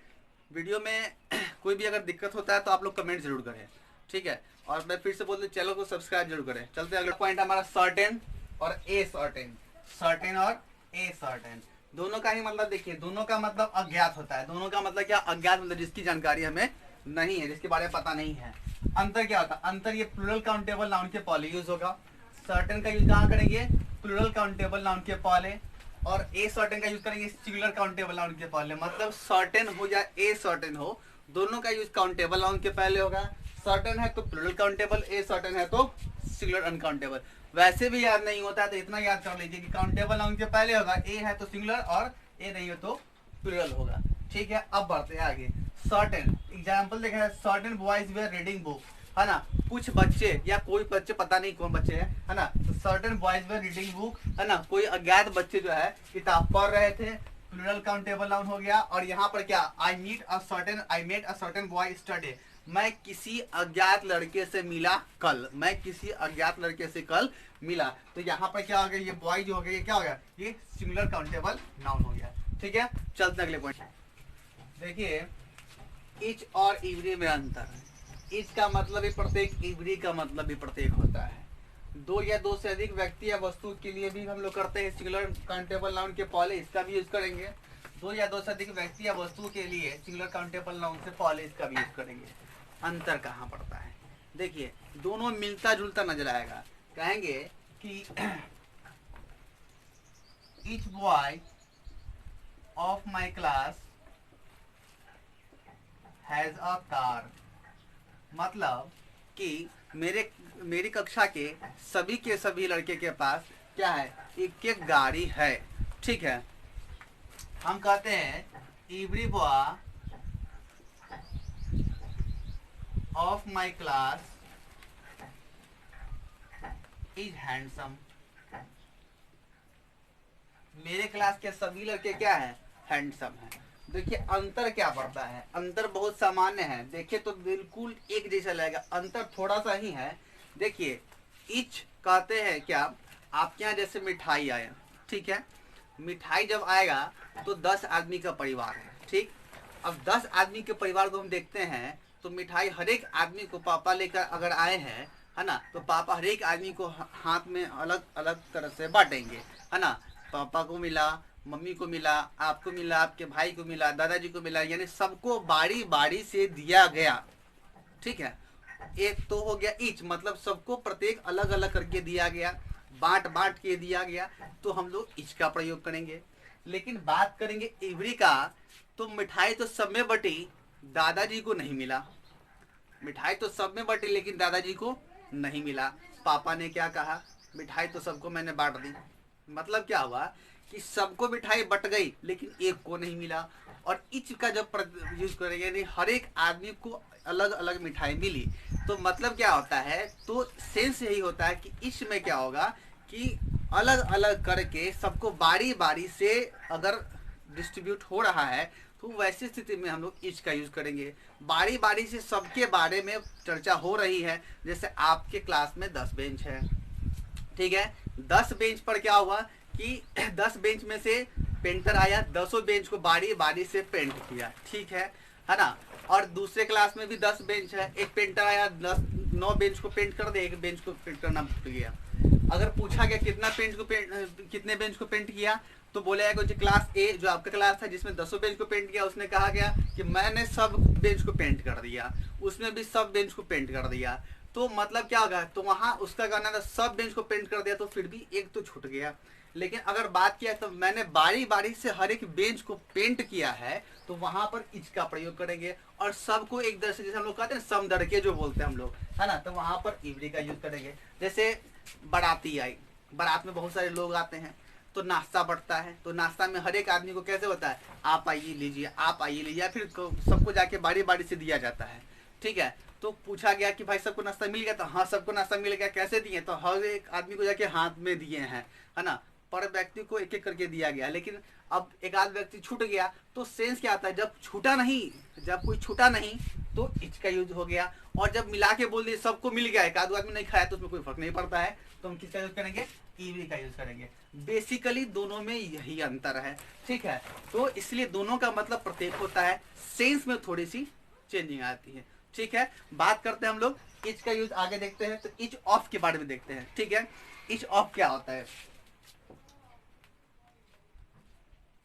वीडियो में कोई भी अगर दिक्कत होता है तो आप लोग कमेंट जरूर करें, ठीक है। और मैं फिर से बोल दूं, चैनल को सब्सक्राइब जरूर करें। चलते अगला पॉइंट हमारा सर्टेन और ए सर्टेन, सर्टेन और ए सर्टेन, दोनों का ही मतलब देखिए, दोनों का मतलब अज्ञात होता है। दोनों का मतलब क्या, अज्ञात मतलब जिसकी जानकारी हमें नहीं है, जिसके बारे में पता नहीं है। अंतर क्या होता है, अंतर ये प्लूरल काउंटेबल नाउन के पहले यूज होगा, सर्टेन का यूज कहाँ करेंगे, प्लूरल काउंटेबल नाउन के पहले, और ए सर्टेन का यूज करेंगे सिंगुलर काउंटेबल नाउन के पहले। मतलब सर्टेन हो या ए सर्टेन हो, दोनों का यूज काउंटेबल नाउन के पहले होगा। सर्टेन है तो प्लूरल काउंटेबल, ए सर्टेन है तो सिंगुलर अनकाउंटेबल। वैसे भी याद नहीं होता है तो इतना याद कर लीजिए कि काउंटेबल नाउन के पहले होगा, ए है तो सिंगुलर और ए नहीं हो तो प्लूरल होगा, ठीक है। अब बढ़ते हैं आगे, सर्टेन एग्जांपल देखा है, certain boys were reading book, है ना, कुछ बच्चे या कोई बच्चे, पता नहीं कौन बच्चे हैं, है ना, तो certain boys were reading book, है ना, कोई अज्ञात बच्चे जो है किताब पढ़ रहे थे, प्लूरल काउंटेबल नाउन हो गया। और यहाँ पर क्या, I met a certain boy yesterday, मैं किसी अज्ञात लड़के से मिला कल, मैं किसी अज्ञात लड़के से कल मिला। तो यहाँ पर क्या हो गया, ये बॉय जो हो गया, ये क्या हो गया, ये सिंगुलर काउंटेबल नाउन हो गया, ठीक है। चलते अगले पॉइंट, देखिए इच और इवरी में अंतर है। इच का मतलब भी प्रत्येक, इवरी का मतलब भी प्रत्येक होता है। दो या दो से अधिक व्यक्ति या वस्तु के लिए भी हम लोग करते हैं सिंगुलर काउंटेबल नाउन के पहले इसका भी यूज करेंगे। दो या दो से अधिक व्यक्ति या वस्तु के लिए सिंगुलर काउंटेबल नाउन से पहले इसका भी यूज करेंगे। अंतर कहाँ पड़ता है, देखिए दोनों मिलता जुलता नजर आएगा। कहेंगे कि each boy of my class has a car, मतलब कि मेरी कक्षा के सभी लड़के के पास क्या है, एक एक गाड़ी है, ठीक है। हम कहते हैं every boy of my class is handsome, मेरे क्लास के सभी लड़के क्या है, हैंडसम है। देखिए अंतर क्या पड़ता है, अंतर बहुत सामान्य है, देखिए तो बिल्कुल एक जैसा लगेगा, अंतर थोड़ा सा ही है। देखिए इच कहते हैं क्या, आपके यहाँ जैसे मिठाई आया, ठीक है, मिठाई जब आएगा तो 10 आदमी का परिवार है, ठीक। अब 10 आदमी के परिवार को हम देखते हैं तो मिठाई हर एक आदमी को पापा लेकर अगर आए हैं, है ना, तो पापा हर एक आदमी को हाथ में अलग अलग तरह से बांटेंगे, है ना। पापा को मिला, मम्मी को मिला, आपको मिला, आपके भाई को मिला, दादाजी को मिला, यानी सबको बारी बारी से दिया गया, ठीक है। एक तो हो गया इच, मतलब सबको प्रत्येक अलग अलग करके दिया गया, बांट बांट के दिया गया, तो हम लोग इच का प्रयोग करेंगे। लेकिन बात करेंगे एवरी का, तो मिठाई तो सब में बटी, दादाजी को नहीं मिला। मिठाई तो सब में बटी लेकिन दादाजी को नहीं मिला। पापा ने क्या कहा, मिठाई तो सबको मैंने बांट दी, मतलब क्या हुआ कि सबको मिठाई बट गई लेकिन एक को नहीं मिला। और इच का जब यूज करेंगे यानी हर एक आदमी को अलग अलग मिठाई मिली, तो मतलब क्या होता है, तो सेंस यही होता है कि इच में क्या होगा कि अलग अलग करके सबको बारी बारी से अगर डिस्ट्रीब्यूट हो रहा है तो वैसी स्थिति में हम लोग इच का यूज करेंगे। बारी बारी से सबके बारे में चर्चा हो रही है, जैसे आपके क्लास में 10 बेंच है, ठीक है। 10 बेंच पर क्या हुआ कि 10 बेंच में से पेंटर आया, 10 बेंच को बारी बारी से पेंट किया, ठीक है ना। और दूसरे क्लास में भी 10 बेंच है, एक पेंटर आया 9 बेंच को पेंट कर दे, एक बेंच को पेंट करना भूल गया। अगर पूछा गया कितने बेंच को पेंट किया, तो बोले जाएगा जो क्लास ए जो आपका क्लास था जिसमें 10 बेंच को पेंट किया, उसने कहा गया कि मैंने सब बेंच को पेंट कर दिया, उसने भी सब बेंच को पेंट कर दिया। तो मतलब क्या होगा, तो वहां उसका कहना था सब बेंच को पेंट कर दिया, तो फिर भी एक तो छूट गया। लेकिन अगर बात किया तो मैंने बारी बारी से हर एक बेंच को पेंट किया है, तो वहां पर इच का प्रयोग करेंगे। और सबको एक दर से, जैसे हम लोग कहते हैं समदर के जो बोलते हैं हम लोग, है ना, तो वहां पर इवरी का यूज करेंगे। जैसे बाराती आई, बारात में बहुत सारे लोग आते हैं, तो नाश्ता बढ़ता है, तो नाश्ता में हर एक आदमी को कैसे होता है, आप आइए लीजिए, आप आइए लीजिए, या फिर सबको जाके बारी बारी से दिया जाता है, ठीक है। तो पूछा गया कि भाई सबको नाश्ता मिल गया, तो हाँ सबको नाश्ता मिल गया, कैसे दिए, तो हर एक आदमी को जाके हाथ में दिए हैं, है ना, पर व्यक्ति को एक एक करके दिया गया। लेकिन अब एक आध व्यक्ति छूट गया, तो सेंस क्या आता है, जब कोई छूटा नहीं तो इच का यूज हो गया। और जब मिला के बोल दिए सबको मिल गया, एक आध आदमी नहीं खाया, तो उसमें कोई फर्क नहीं पड़ता है, तो हम किसका यूज करेंगे, ईवी का यूज करेंगे। बेसिकली दोनों में यही अंतर है, ठीक है। तो इसलिए दोनों का मतलब प्रत्येक होता है, सेंस में थोड़ी सी चेंजिंग आती है, ठीक है। बात करते हैं हम लोग इच का यूज आगे देखते हैं, तो इच ऑफ के बारे में देखते हैं, ठीक है। इच ऑफ क्या होता है,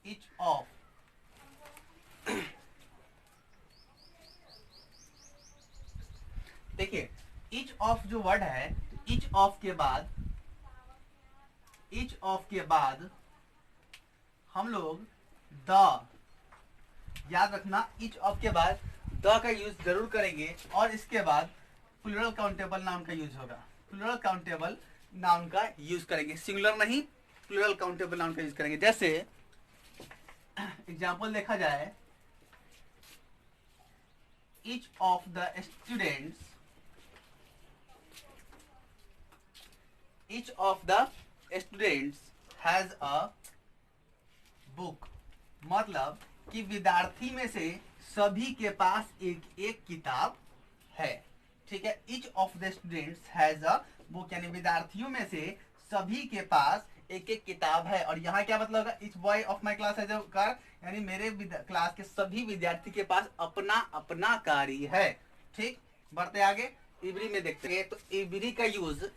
इच ऑफ देखिए, इच ऑफ जो वर्ड है, इच ऑफ के बाद हम लोग द, याद रखना, इच ऑफ के बाद द का यूज जरूर करेंगे। और इसके बाद प्लूरल काउंटेबल नाउन का यूज होगा, प्लूरल काउंटेबल नाउन का यूज करेंगे, सिंगुलर नहीं, प्लूरल काउंटेबल नाउन का यूज करेंगे। जैसे एग्जाम्पल देखा जाए, each of the students has a book, मतलब कि विद्यार्थी में से सभी के पास एक एक किताब है, ठीक है। each of the students has a book, यानी विद्यार्थियों में से सभी के पास एक एक किताब है। और यहाँ क्या मतलब होगा, each boy of my class has a car, यानी मेरे क्लास के सभी विद्यार्थी के पास अपना अपना गाड़ी है, ठीक। बढ़ते आगे, इवरी में देखते हैं, तो इवरी का यूज,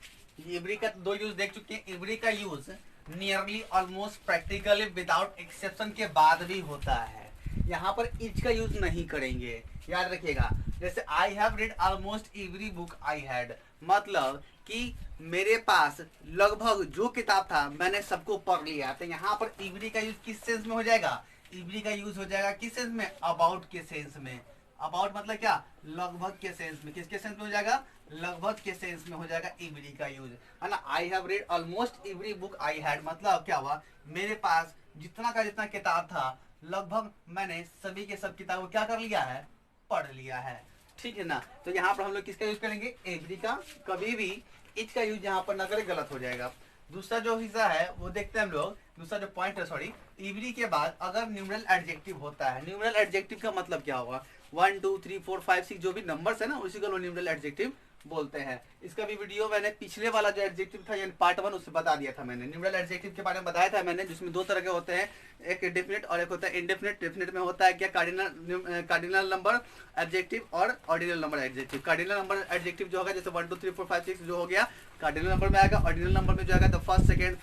इवरी का 2 यूज देख चुके हैं। इवरी का use nearly almost practically without exception के बाद भी होता है, यहाँ पर इच का यूज नहीं करेंगे, याद रखिएगा। जैसे I have read almost every book I had, मतलब कि मेरे पास लगभग जो किताब था मैंने सबको पढ़ लिया। तो यहाँ पर इवरी का यूज किस सेंस में हो जाएगा, इवरी का यूज हो जाएगा किस सेंस में, अबाउट के सेंस में। अबाउट मतलब क्या, लगभग के सेंस में। किसके सेंस में हो जाएगा, लगभग के सेंस में हो जाएगा इवरी का यूज, है ना। I have read almost every book I had, मतलब क्या हुआ, मेरे पास जितना का जितना किताब था लगभग मैंने सभी के सब किताबों क्या कर लिया है, पढ़ लिया है, ठीक है ना। तो यहाँ पर हम लोग किसका यूज करेंगे, एवरी का। कभी भी इच का यूज यहाँ पर न करें, गलत हो जाएगा। दूसरा जो हिस्सा है वो देखते हैं हम लोग, दूसरा जो पॉइंट है, सॉरी, इवरी के बाद अगर न्यूमरल एडजेक्टिव होता है, न्यूमरल एडजेक्टिव का मतलब क्या होगा, 1 2 3 4 5 6 जो भी नंबर्स है ना, उसी को न्यूमरल एडजेक्टिव बोलते हैं। इसका भी वीडियो मैंने पिछले वाला जो एडजेक्टिव था यानी पार्ट 1 उससे बता दिया था मैंने, न्यूमरल एडजेक्टिव के बारे में बताया था मैंने, जिसमें 2 तरह के होते हैं, एक डेफिनेट और एक होता है इंडेफिनेट। डेफिनेट में होता है क्या, कार्डिनल नंबर एडजेक्टिव और ordinal number adjective. Cardinal number adjective जो होगा, जैसे 1 2 3 4 5 6 जो हो गया कार्डिनल नंबर में आएगा। ऑर्डिनल नंबर में जो आएगा तो फर्स्ट सेकंड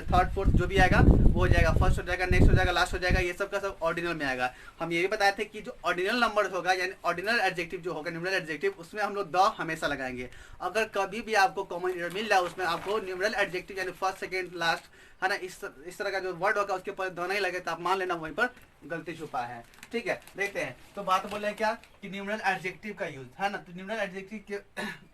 थर्ड फोर्थ जो भी आएगा वो हो जाएगा, फर्स्ट हो जाएगा, नेक्स्ट हो जाएगा, लास्ट हो जाएगा, ये सब का सब ऑर्डिनल में आएगा। हम ये भी बताए थे कि जो ऑर्डिनल नंबर होगा यानी ऑर्डिनल एडजेक्टिव जो होगा, न्यूमरल एडजेक्टिव, उसमें हम लोग द हमेशा लगाएंगे। अगर कभी भी आपको कॉमन एरर मिल जाए उसमें आपको न्यूमरल एडजेक्टिव यानी फर्स्ट सेकंड लास्ट, है ना, इस तरह का जो वर्ड होगा उसके ऊपर द नहीं लगे तो आप मान लेना वहीं पर गलती छुपा है, ठीक है। देखते हैं, तो बात बोल रहे हैं क्या कि न्यूमरल एडजेक्टिव का यूज, है ना, तो न्यूमरल एडजेक्टिव के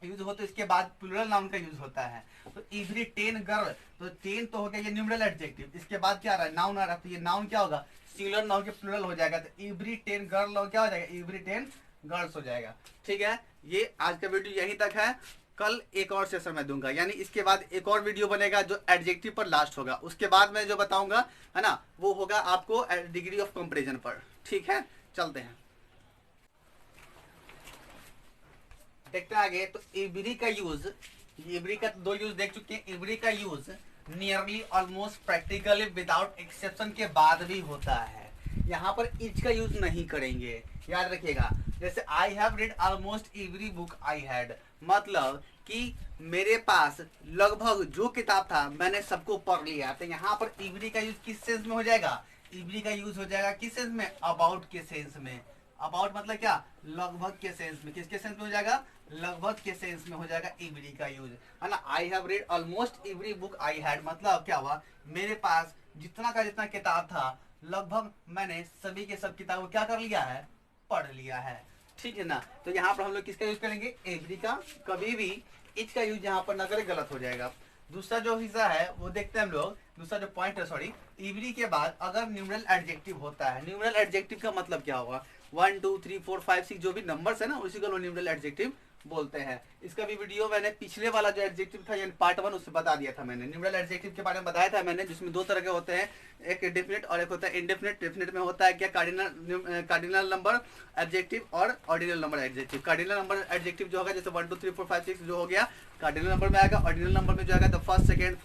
यूज हो तो इसके बाद प्लूरल नाउन का यूज होता है। तो एवरी 10 गर्ल, तो 10 तो हो गया ये न्यूमरल एडजेक्टिव, इसके बाद क्या आ रहा है, नाउन आ रहा है, तो ये नाउन क्या होगा, सिंगुलर नाउन के प्लूरल हो जाएगा, तो एवरी 10 गर्ल क्या हो जाएगा, एवरी 10 गर्ल्स हो जाएगा, ठीक है। ये आज का वीडियो यहीं तक है। कल एक और सेशन मैं दूंगा, यानी इसके बाद एक और वीडियो बनेगा जो एडजेक्टिव पर लास्ट होगा। उसके बाद मैं जो बताऊंगा है ना, वो होगा आपको डिग्री ऑफ कंपैरिजन पर। ठीक है, चलते हैं, देखते हैं आगे। तो एवरी का यूज, एवरी का दो यूज देख चुके हैं। एवरी का use nearly almost practically without exception के बाद भी होता है। यहाँ पर इच का यूज नहीं करेंगे, याद रखिएगा। जैसे I have read almost every book I had, मतलब कि मेरे पास लगभग जो किताब था मैंने सबको पढ़ लिया। तो यहाँ पर एवरी का यूज किस सेंस में हो जाएगा? एवरी का यूज हो जाएगा किस सेंस में? अबाउट के सेंस में। अबाउट मतलब क्या? लगभग के सेंस में। किसके सेंस में हो जाएगा? लगभग के सेंस में हो जाएगा एवरी का यूज, है ना। I have read almost every book I had, मतलब क्या हुआ? मेरे पास जितना का जितना किताब था लगभग मैंने सभी के सब किताब क्या कर लिया है? पढ़ लिया है। ठीक है ना। तो यहाँ पर हम लोग किसका यूज करेंगे? एवरी का। कभी भी इच का यूज यहाँ पर ना करें, गलत हो जाएगा। दूसरा जो हिस्सा है वो देखते हैं हम लोग। दूसरा जो पॉइंट है, सॉरी, एवरी के बाद अगर न्यूमरल एडजेक्टिव होता है। न्यूमरल एडजेक्टिव का मतलब क्या होगा? 1 2 3 4 5 6 जो भी नंबर्स है ना, उसी को न्यूमरल एडजेक्टिव बोलते हैं। इसका भी वीडियो मैंने पिछले वाला जो एडजेक्टिव था यानी पार्ट 1 उससे बता दिया था मैंने। न्यूमरल एडजेक्टिव के बारे में बताया था मैंने, जिसमें दो तरह के होते हैं, एक डेफिनेट और एक होता है इनडेफिनेट। डेफिनेट में होता है क्या? कार्डिनल नंबर एडजेक्टिव और ordinal number adjective. Cardinal number adjective जो होगा जैसे 1 2 3 4 5 6 जो हो गया कार्डिनल नंबर में आएगा। ऑर्डिनल नंबर में जो आएगा तो फर्स्ट सेकेंड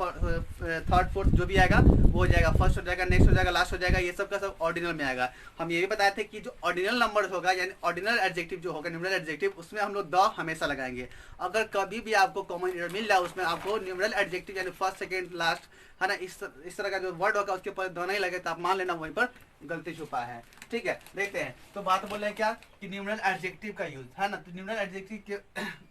थर्ड फोर्थ जो भी आएगा वो हो जाएगा। फर्स्ट हो जाएगा, नेक्स्ट हो जाएगा, लास्ट हो जाएगा, ये सब का सब ऑर्डिनल में आएगा। हम ये भी बताए थे कि जो ऑर्डिनल नंबर होगा यानी ऑर्डिनल एडजेक्टिव जो होगा न्यूमरल एडजेक्टिव, उसमें हम लोग द हमेशा लगाएंगे। अगर कभी भी आपको कॉमन एरर मिल जाए उसमें आपको न्यूमरल एडजेक्टिव यानी फर्स्ट सेकेंड लास्ट, है ना, इस तरह का जो वर्ड होगा उसके ऊपर द नहीं लगे तो आप मान लेना वहीं पर गलती छुपा है। ठीक है, देखते हैं। तो बात बोल रहे हैं क्या कि न्यूमरल एडजेक्टिव का यूज, है ना। तो न्यूमरल एडजेक्टिव के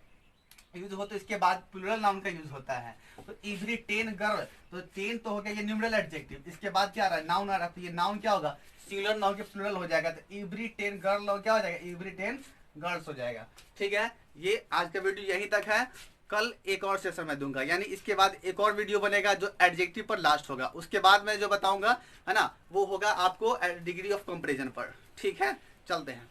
यूज हो तो इसके बाद प्लूरल नाउन का यूज होता है। तो एवरी 10 गर्ल, तो 10 तो हो गया ये न्यूमरल एडजेक्टिव। इसके बाद क्या आ रहा है? नाउन आ रहा है। तो ये नाउन क्या होगा? सिंगुलर नाउन के प्लूरल हो जाएगा। तो एवरी 10 गर्ल क्या हो जाएगा? एवरी 10 गर्ल्स हो जाएगा। ठीक है, ये आज का वीडियो यहीं तक है। कल एक और सेशन मैं दूंगा, यानी इसके बाद एक और वीडियो बनेगा जो एडजेक्टिव पर लास्ट होगा। उसके बाद मैं जो बताऊंगा है ना, वो होगा आपको डिग्री ऑफ कंपैरिजन पर। ठीक है, चलते हैं।